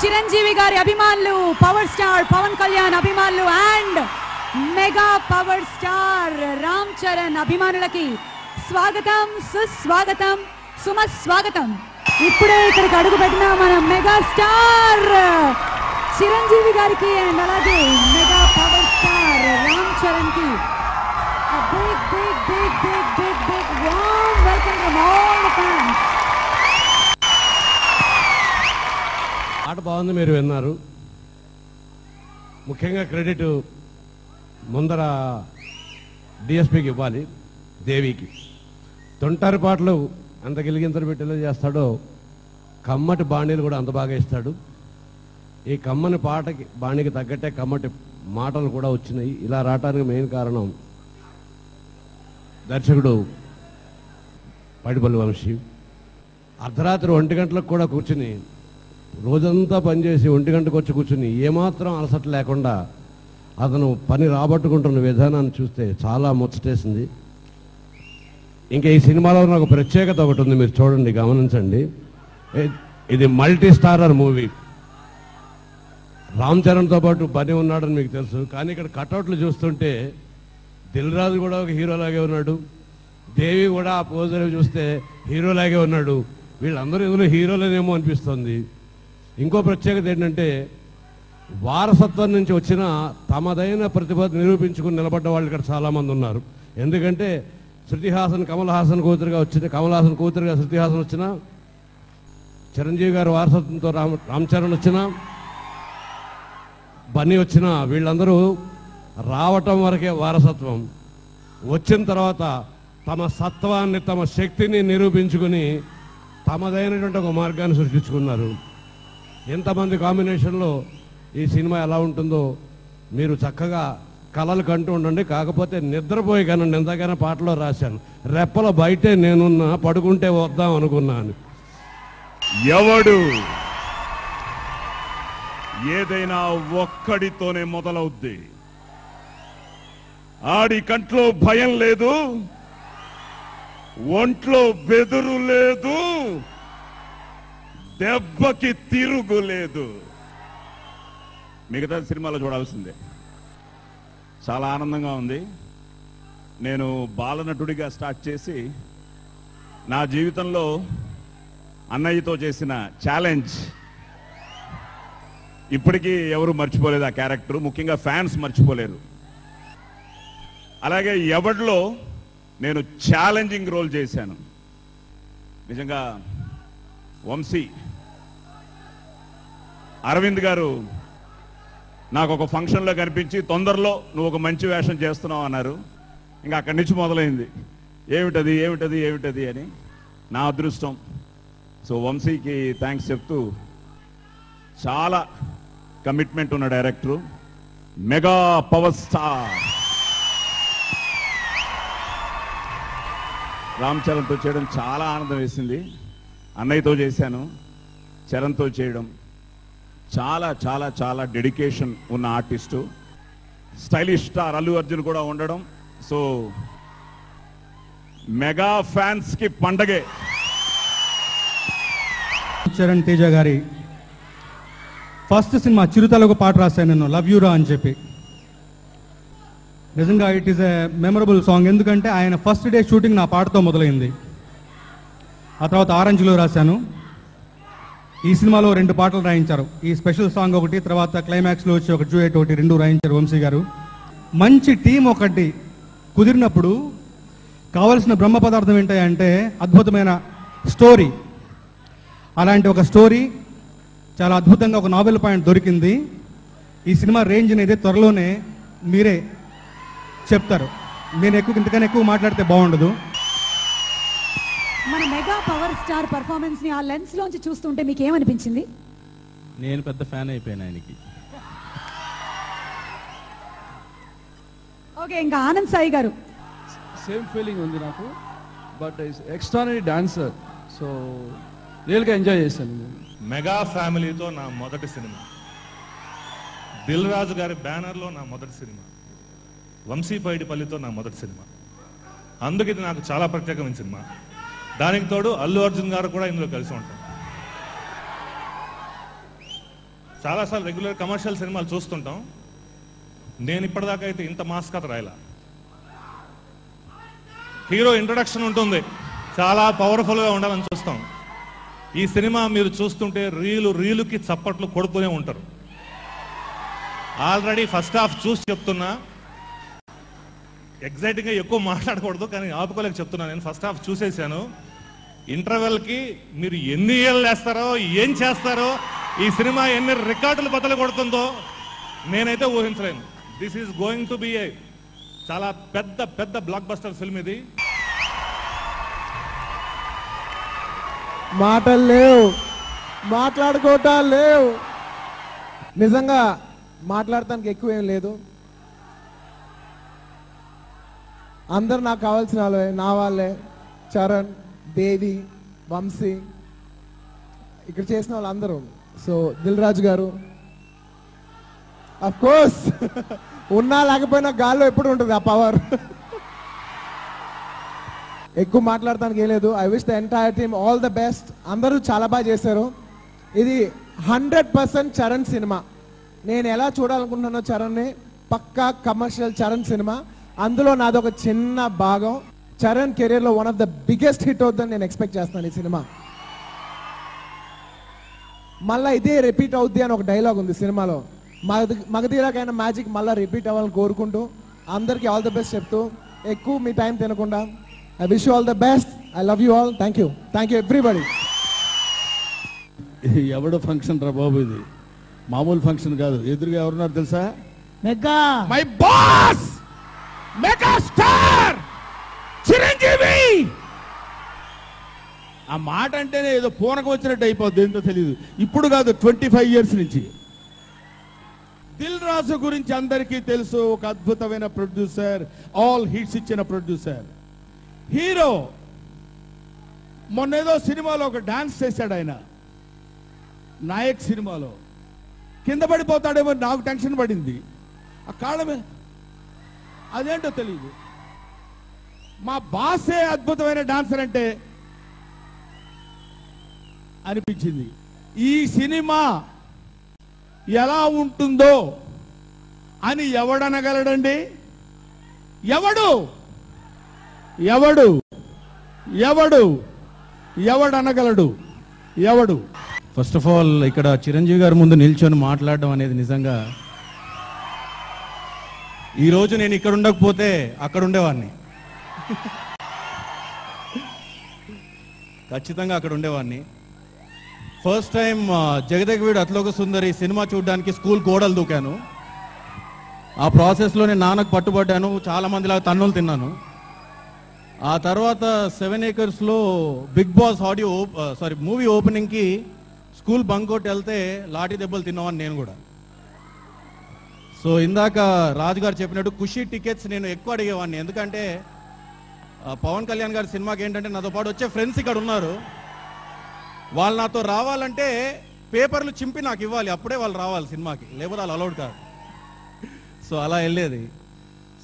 చిరంజీవి గారి అభిమానులు, power star Pawan Kalyan అభిమానులు and mega power star Ram Charan అభిమానులకి స్వాగతం, సుస్వాగతం, సుమస్వాగతం. ఇప్పుడే ఇక్కడికి అడుగు పెట్టిన మన మెగా స్టార్ చిరంజీవి గారికి అండ్ అలాగే mega power star Ram Charan కి big big big big big big warm welcome from all the fans. పాట బాగుంది, మీరు విన్నారు. ముఖ్యంగా క్రెడిట్ ముందర డిఎస్పీకి ఇవ్వాలి, దేవికి. తొంటారి పాటలు అంత గిలిగింతలు పెట్టేలా చేస్తాడో కమ్మటి బాణీలు కూడా అంత బాగా ఇస్తాడు. ఈ కమ్మని పాటకి బాణీకి తగ్గట్టే కమ్మటి మాటలు కూడా వచ్చినాయి. ఇలా రావటానికి మెయిన్ కారణం దర్శకుడు పైడిపల్లి వంశీ. అర్ధరాత్రి 1 గంటలకు కూడా కూర్చుని, రోజంతా పనిచేసి 1 గంటకు వచ్చి కూర్చుని ఏమాత్రం అలసట లేకుండా అతను పని రాబట్టుకుంటున్న విధానాన్ని చూస్తే చాలా ముచ్చటేసింది. ఇంకా ఈ సినిమాలో నాకు ప్రత్యేకత ఒకటి ఉంది, మీరు చూడండి, గమనించండి. ఇది మల్టీ స్టారర్ మూవీ. రామ్ చరణ్తో పాటు బన్నీ ఉన్నాడని మీకు తెలుసు, కానీ ఇక్కడ కటౌట్లు చూస్తుంటే దిల్ రాజు కూడా ఒక హీరోలాగే ఉన్నాడు, దేవి కూడా ఆ పోజర్ చూస్తే హీరోలాగే ఉన్నాడు. వీళ్ళందరూ ఇందులో హీరోలేనేమో అనిపిస్తుంది. ఇంకో ప్రత్యేకత ఏంటంటే వారసత్వం నుంచి వచ్చిన తమదైన ప్రతిభ నిరూపించుకుని నిలబడ్డ వాళ్ళు ఇక్కడ చాలామంది ఉన్నారు. ఎందుకంటే శృతి హాసన్ కమల్ హాసన్ కూతురుగా వచ్చిన, కమల్ హాసన్ కూతురుగా శృతి హాసన్ వచ్చిన, చిరంజీవి గారి వారసత్వంతో రామ్ చరణ్ వచ్చిన, బన్నీ వచ్చిన, వీళ్ళందరూ రావటం వరకే వారసత్వం. వచ్చిన తర్వాత తమ సత్వాన్ని, తమ శక్తిని నిరూపించుకుని తమదైనటువంటి ఒక మార్గాన్ని సృష్టించుకున్నారు. ఎంతమంది కాంబినేషన్లో ఈ సినిమా ఎలా ఉంటుందో మీరు చక్కగా కలలు కంటూ ఉండండి. కాకపోతే నిద్రపోయి కనండి. ఎంతకైనా పాటలో రాశాను, రెప్పల బయటే నేనున్నా, పడుకుంటే వద్దాం అనుకున్నాను. ఎవడు ఏదైనా ఒక్కడితోనే మొదలవుద్ది. ఆడి కంట్లో భయం లేదు, ఒంట్లో బెదురు లేదు, దెబ్బకి తిరుగు లేదు. మిగతా సినిమాలో చూడాల్సిందే. చాలా ఆనందంగా ఉంది. నేను బాలనటుడిగా స్టార్ట్ చేసి నా జీవితంలో అన్నయ్యతో చేసిన ఛాలెంజ్ ఇప్పటికీ ఎవరు మర్చిపోలేదు. ఆ క్యారెక్టర్ ముఖ్యంగా ఫ్యాన్స్ మర్చిపోలేరు. అలాగే ఎవడిలో నేను ఛాలెంజింగ్ రోల్ చేశాను. నిజంగా వంశీ, అరవింద్ గారు నాకు ఒక ఫంక్షన్లో కనిపించి తొందరలో నువ్వు ఒక మంచి వేషం చేస్తున్నావు అన్నారు. ఇంకా అక్కడి నుంచి మొదలైంది, ఏమిటది ఏమిటది ఏమిటది అని. నా అదృష్టం. సో వంశీకి థ్యాంక్స్ చెప్తూ, చాలా కమిట్మెంట్ ఉన్న director, mega power star Ram చరణ్తో చేయడం చాలా ఆనందం వేసింది. అన్నయ్యతో చేశాను, చరణ్తో చేయడం చాలా చాలా చాలా డెడికేషన్ ఉన్న artist. Stylish star Allu Arjun కూడా ఉండడం. సో మెగా ఫ్యాన్స్ కి పండగే. చరణ్ తేజ గారి ఫస్ట్ సినిమా చిరుతలకు పాట రాశాను నేను, లవ్ యూరా అని చెప్పి. నిజంగా it is a memorable song. ఎందుకంటే ఆయన ఫస్ట్ డే షూటింగ్ నా పాటతో మొదలైంది. ఆ తర్వాత ఆరెంజ్లో రాశాను. ఈ సినిమాలో 2 పాటలు రాయించారు. ఈ స్పెషల్ సాంగ్ ఒకటి, తర్వాత క్లైమాక్స్లో వచ్చి ఒక డ్యూయెట్ ఒకటి, 2 రాయించారు వంశీ గారు. మంచి టీం ఒకటి కుదిరినప్పుడు కావలసిన బ్రహ్మ పదార్థం ఏంటంటే అద్భుతమైన స్టోరీ. అలాంటి ఒక స్టోరీ చాలా అద్భుతంగా ఒక నావెల్ పాయింట్ దొరికింది. ఈ సినిమా రేంజ్ అనేది త్వరలోనే మీరే చెప్తారు. నేను ఇంతకన్నా ఎక్కువ మాట్లాడితే బాగుండదు. మన మెగా పవర్ స్టార్ పర్ఫార్మెన్స్ ని ఆ లెన్స్ లోంచి చూస్తుంటే మీకు ఏమనిపించింది? నేను పెద్ద ఫ్యాన్ అయిపోయాను ఆయనకి. ఓకే, ఇంకా ఆనంద్ సాయి గారు. సేమ్ ఫీలింగ్ ఉంది నాకు. బట్ ఎక్స్ట్రానరీ డాన్సర్, సో రియల్గా ఎంజాయ్ చేశాను. మెగా ఫ్యామిలీతో నా మొదటి సినిమా, దిల్ రాజు గారి బ్యానర్లో నా మొదటి సినిమా, వంశీ పైడిపల్లితో నా మొదటి సినిమా. అందుకు ఇది నాకు చాలా ప్రత్యేకమైన సినిమా. దానికి తోడు అల్లు అర్జున్ గారు కూడా ఇందులో కలిసి ఉంటాం. చాలాసార్లు రెగ్యులర్ కమర్షియల్ సినిమాలు చూస్తుంటాం. నేను ఇప్పటిదాకా అయితే ఇంత మాస్ కథ రాయలా. హీరో ఇంట్రడక్షన్ ఉంటుంది, చాలా పవర్ఫుల్గా ఉండాలని చూస్తాం. ఈ సినిమా మీరు చూస్తుంటే రీలుకి చప్పట్లు కొడుతూనే ఉంటారు. ఆల్రెడీ ఫస్ట్ హాఫ్ చూసి చెప్తున్నా, ఎగ్జైటింగ్గా ఎక్కువ మాట్లాడకూడదు కానీ ఆపుకోలేక చెప్తున్నా. నేను ఫస్ట్ హాఫ్ చూసేసాను. ఇంటర్వెల్కి మీరు ఎన్ని ఏళ్ళు వేస్తారో, ఏం చేస్తారో, ఈ సినిమా ఎన్ని రికార్డులు బద్దలు కొడుతుందో నేనైతే ఊహించలేను. This is going to be a చాలా పెద్ద పెద్ద బ్లాక్ బస్టర్ ఫిల్మ్ ఇది. మాటలు లేవు, మాట్లాడుకోవటాలు లేవు. నిజంగా మాట్లాడటానికి ఎక్కువ ఏం లేదు. అందరు నాకు కావాల్సిన వాళ్ళే, నా వాళ్ళే. చరణ్, దేవి, వంశీ, ఇక్కడ చేసిన వాళ్ళందరూ. సో దిల్ రాజు గారు అఫ్ కోర్స్ ఉన్నా లేకపోయినా గాల్లో ఎప్పుడు ఉంటుంది ఆ పవర్. ఎక్కువ మాట్లాడటానికి ఏం లేదు. I wish the entire team all the best. అందరూ చాలా బాగా చేశారు. ఇది 100% చరణ్ సినిమా. నేను ఎలా చూడాలనుకుంటున్నానో చరణ్ని, పక్కా కమర్షియల్ చరణ్ సినిమా. అందులో నాదొక చిన్న భాగం. చరణ్ కెరీర్లో one of the biggest hit అవుతుందని నేను ఎక్స్పెక్ట్ చేస్తున్నాను ఈ సినిమా. మళ్ళీ ఇదే రిపీట్ అవుద్ది అని ఒక డైలాగ్ ఉంది సినిమాలో. మగధీరాకైన మ్యాజిక్ మళ్ళీ రిపీట్ అవ్వాలని కోరుకుంటూ అందరికీ ఆల్ ద బెస్ట్ చెప్తూ, ఎక్కువ మీ టైం తినకుండా, I wish you all the best. I love you all. Thank you everybody. ఎవడో ఫంక్షన్ రా బాబు, ఇది మామూలు ఫంక్షన్ కాదు. ఎదురుగా ఎవరున్నారు తెలుసా? Mega my boss, megastar Chiranjeevi. ఆ మాట అంటేనే ఏదో పూనకం వచ్చినట్టు అయిపోద్ది, ఏంటో తెలియదు. ఇప్పుడు కాదు, 25 years నుంచి. దిల్ రాజు గురించి అందరికీ తెలుసు. ఒక అద్భుతమైన ప్రొడ్యూసర్, ఆల్ హిట్స్ ఇచ్చిన ప్రొడ్యూసర్. హీరో మొన్నేదో సినిమాలో ఒక డాన్స్ చేశాడు ఆయన, నాయక్ సినిమాలో. కింద పడిపోతాడేమో నాకు టెన్షన్ పడింది. ఆ కాళ్ళమే అదేంటో తెలియదు. మా బాసే అద్భుతమైన డాన్సర్ అంటే అనిపించింది. ఈ సినిమా ఎలా ఉంటుందో అని ఎవడనగలడండి? ఎవడు ఎవడు ఎవడు ఎవడనగలడు? ఎవడు? ఫస్ట్ ఆఫ్ ఆల్ ఇక్కడ చిరంజీవి గారి ముందు నిల్చొని మాట్లాడడం అనేది నిజంగా, ఈరోజు నేను ఇక్కడ ఉండకపోతే అక్కడ ఉండేవాడిని, ఖచ్చితంగా అక్కడ ఉండేవాడిని. First time జగదేకవీడు Athiloka Sundari cinema చూడడానికి స్కూల్ గోడలు దూకాను. ఆ ప్రాసెస్లో నేను నాన్నకు పట్టుబడ్డాను, చాలా మందిలాగా తన్నులు తిన్నాను. ఆ తర్వాత 7 Acres-లో బిగ్ బాస్ మూవీ ఓపెనింగ్కి స్కూల్ బంక్ కొట్టి వెళ్తే లాఠీ దెబ్బలు తిన్నామని నేను కూడా. సో ఇందాక రాజుగారు చెప్పినట్టు ఖుషీ టికెట్స్ నేను ఎక్కువ అడిగేవాడిని. ఎందుకంటే పవన్ కళ్యాణ్ గారి సినిమాకి ఏంటంటే నాతో పాటు వచ్చే ఫ్రెండ్స్ ఇక్కడ ఉన్నారు, వాళ్ళు నాతో రావాలంటే పేపర్లు చింపి నాకు ఇవ్వాలి, అప్పుడే వాళ్ళు రావాలి సినిమాకి, లేకపోతే వాళ్ళు అలౌడ్ కాదు. సో అలా వెళ్ళేది.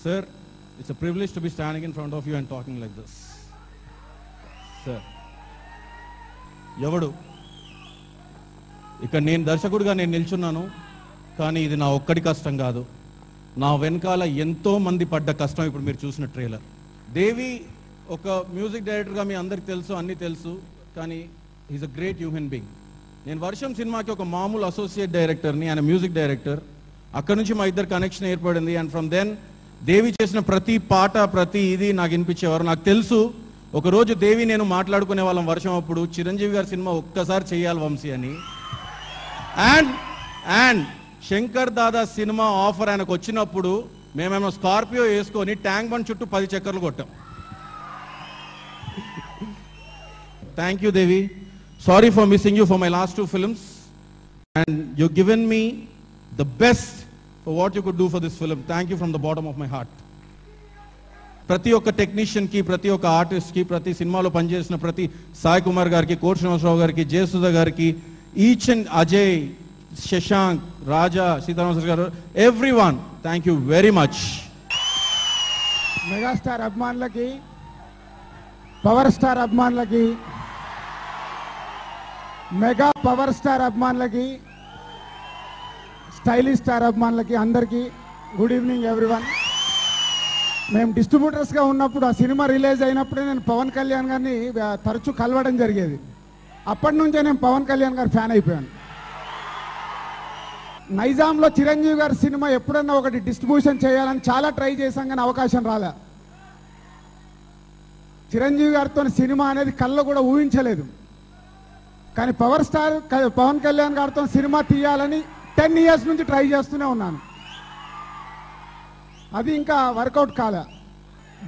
Sir, it's a privilege to be standing in front of you and talking like this. Sir, ఎవడు ఇక్కడ నేను దర్శకుడిగా నేను నిల్చున్నాను, కానీ ఇది నా ఒక్కడి కష్టం కాదు, నా వెనకాల ఎంతో మంది పడ్డ కష్టం. ఇప్పుడు మీరు చూసిన ట్రైలర్. దేవి ఒక మ్యూజిక్ డైరెక్టర్గా మీ అందరికి తెలుసు, అన్నీ తెలుసు, కానీ is a great human being. నేను వర్షం సినిమాకి ఒక మామూలు అసోసియేట్ డైరెక్టర్ని, ఆయన మ్యూజిక్ డైరెక్టర్. అక్కడ నుంచి మా ఇద్దరు కనెక్షన్ ఏర్పడింది. అండ్ ఫ్రమ్ దెన్ దేవి చేసిన ప్రతి పాట, ప్రతి ఇది నాకు వినిపించేవారు. నాకు తెలుసు ఒకరోజు దేవి నేను మాట్లాడుకునే వాళ్ళం వర్షం అప్పుడు, చిరంజీవి గారి సినిమా ఒక్కసారి చేయాలి వంశీ అని. And Shankar Dada cinema offer ఆయనకు వచ్చినప్పుడు మేమేమో స్కార్పియో వేసుకొని ట్యాంక్ బండ్ చుట్టూ 10 చక్కర్లు కొట్టాం. Thank you Devi. Sorry for missing you for my last 2 films. And you given me the best for what you could do for this film. Thank you from the bottom of my heart. ప్రతి ఒక్క టెక్నీషియన్కి, ప్రతి ఒక్క ఆర్టిస్ట్కి, ప్రతి సినిమాలో పనిచేసిన ప్రతి సాయి కుమార్ గారికి, కోటి శ్రీనివాసరావు గారికి, జయసుధ గారికి, ఈచ్ అండ్ అజయ్, శశాంక్, రాజా, సీతారామ గారు, everyone, thank you very much. Megastar అభిమానులకి, పవర్ స్టార్ అభిమానులకి, మెగా పవర్ స్టార్ అభిమానులకి స్టైలిష్ స్టార్ అభిమానులకి అందరికీ గుడ్ ఈవినింగ్ ఎవ్రీవన్. మేము డిస్ట్రిబ్యూటర్స్గా ఉన్నప్పుడు ఆ సినిమా రిలీజ్ అయినప్పుడే నేను పవన్ కళ్యాణ్ గారిని తరచూ కలవడం జరిగేది. అప్పటి నుంచే నేను పవన్ కళ్యాణ్ గారి ఫ్యాన్ అయిపోయాను. నైజాంలో చిరంజీవి గారి సినిమా ఎప్పుడన్నా ఒకటి డిస్ట్రిబ్యూషన్ చేయాలని చాలా ట్రై చేశాం, కానీ అవకాశం రాలే. చిరంజీవి గారితో సినిమా అనేది కళ్ళలో కూడా ఊహించలేదు. కానీ పవర్ స్టార్ పవన్ కళ్యాణ్ గారితో సినిమా తీయాలని 10 years నుంచి ట్రై చేస్తూనే ఉన్నాను. అది ఇంకా వర్కౌట్ కాలే.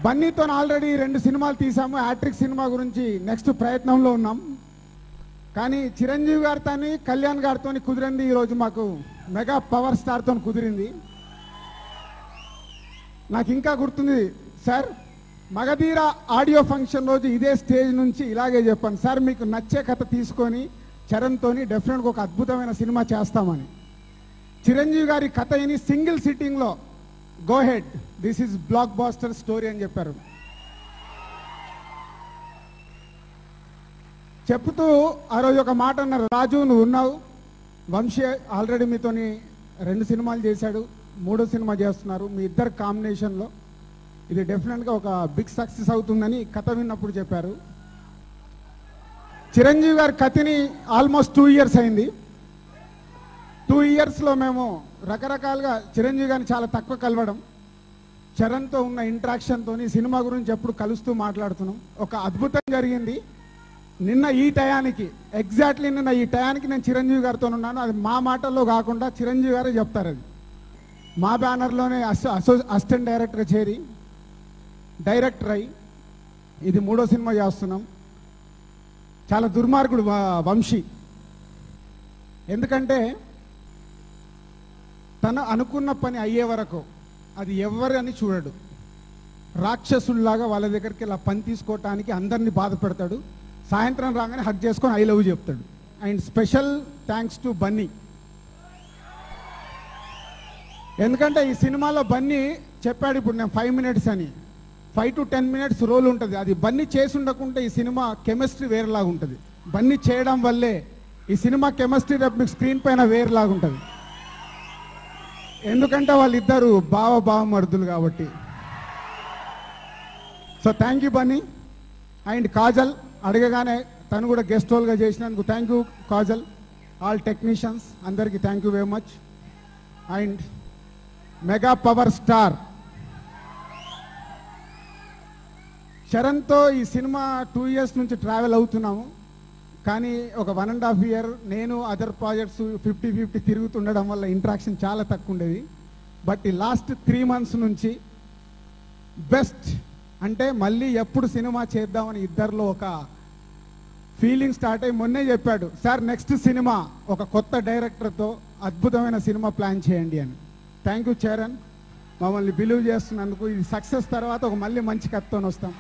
బన్నీతో ఆల్రెడీ 2 సినిమాలు తీసాము. హ్యాట్రిక్ సినిమా గురించి నెక్స్ట్ ప్రయత్నంలో ఉన్నాం. కానీ చిరంజీవి గారితో కళ్యాణ్ గారితో కుదిరింది. ఈరోజు మాకు మెగా పవర్ స్టార్తో కుదిరింది. నాకు ఇంకా గుర్తుంది సార్, మగధీర ఆడియో ఫంక్షన్ రోజు ఇదే స్టేజ్ నుంచి ఇలాగే చెప్పాను, సార్ మీకు నచ్చే కథ తీసుకొని చరణ్తోని డెఫినెట్గా ఒక అద్భుతమైన సినిమా చేస్తామని. చిరంజీవి గారి కథ అయిన సింగిల్ సిట్టింగ్లో go ahead, this is blockbuster story అని చెప్పారు. చెప్తూ ఆ రోజు ఒక మాట అన్నారు, రాజు నువ్వు ఉన్నావు, వంశీ ఆల్రెడీ మీతోని 2 సినిమాలు చేశాడు, 3వ సినిమా చేస్తున్నారు, మీ ఇద్దరు కాంబినేషన్లో ఇది డెఫినెట్గా ఒక బిగ్ సక్సెస్ అవుతుందని కథ విన్నప్పుడు చెప్పారు. చిరంజీవి గారి కథని ఆల్మోస్ట్ 2 years అయింది. 2 yearsలో మేము రకరకాలుగా చిరంజీవి గారిని చాలా తక్కువ కలవడం, చరణ్తో ఉన్న ఇంట్రాక్షన్తో సినిమా గురించి ఎప్పుడు కలుస్తూ మాట్లాడుతున్నాం. ఒక అద్భుతం జరిగింది నిన్న ఈ టయానికి, ఎగ్జాక్ట్లీ నిన్న ఈ టయానికి నేను చిరంజీవి గారితో ఉన్నాను. అది మా మాటల్లో కాకుండా చిరంజీవి గారే చెప్తారు. అది మా బ్యానర్లోనే అసిస్టెంట్ డైరెక్టర్గా చేరి డైరెక్టర్ అయ్యి ఇది 3వ సినిమా చేస్తున్నాం. చాలా దుర్మార్గుడు వంశీ. ఎందుకంటే తను అనుకున్న పని అయ్యే వరకు అది ఎవరు అని చూడడు. రాక్షసుల్లాగా వాళ్ళ దగ్గరికి ఇలా పని తీసుకోవటానికి అందరినీ బాధ పెడతాడు. సాయంత్రం రాగానే హక్ చేసుకొని ఐ లవ్ చెప్తాడు. And special thanks to Bunny. ఎందుకంటే ఈ సినిమాలో బన్నీ చెప్పాడు, ఇప్పుడు నేను 5 minutes అని, 5 to 10 minutes రోల్ ఉంటుంది. అది బన్నీ చేసి ఉండకుంటే ఈ సినిమా కెమిస్ట్రీ వేరేలాగా ఉంటుంది. బన్నీ చేయడం వల్లే ఈ సినిమా కెమిస్ట్రీ రేపు మీకు స్క్రీన్ పైన వేరేలాగా ఉంటుంది. ఎందుకంటే వాళ్ళిద్దరు బావమరుదులు కాబట్టి. So thank you Bunny. And Kajal అడగగానే తను కూడా గెస్ట్ రోల్గా చేసినందుకు thank you Kajal. All technicians అందరికీ thank you very much. And mega power star చరణ్తో ఈ సినిమా 2 years నుంచి ట్రావెల్ అవుతున్నాము. కానీ ఒక 1.5 year నేను అదర్ ప్రాజెక్ట్స్ 50-50 తిరుగుతుండడం వల్ల ఇంట్రాక్షన్ చాలా తక్కువ ఉండేది. బట్ ఈ లాస్ట్ 3 months నుంచి బెస్ట్ అంటే మళ్ళీ ఎప్పుడు సినిమా చేద్దామని ఇద్దరిలో ఒక ఫీలింగ్ స్టార్ట్ అయ్యి మొన్నే చెప్పాడు, సార్ నెక్స్ట్ సినిమా ఒక కొత్త డైరెక్టర్తో అద్భుతమైన సినిమా ప్లాన్ చేయండి అని. థ్యాంక్ యూ చరణ్, మమ్మల్ని బిలీవ్ చేస్తున్నందుకు. ఇది సక్సెస్ తర్వాత ఒక మళ్ళీ మంచి కథతో వస్తాం.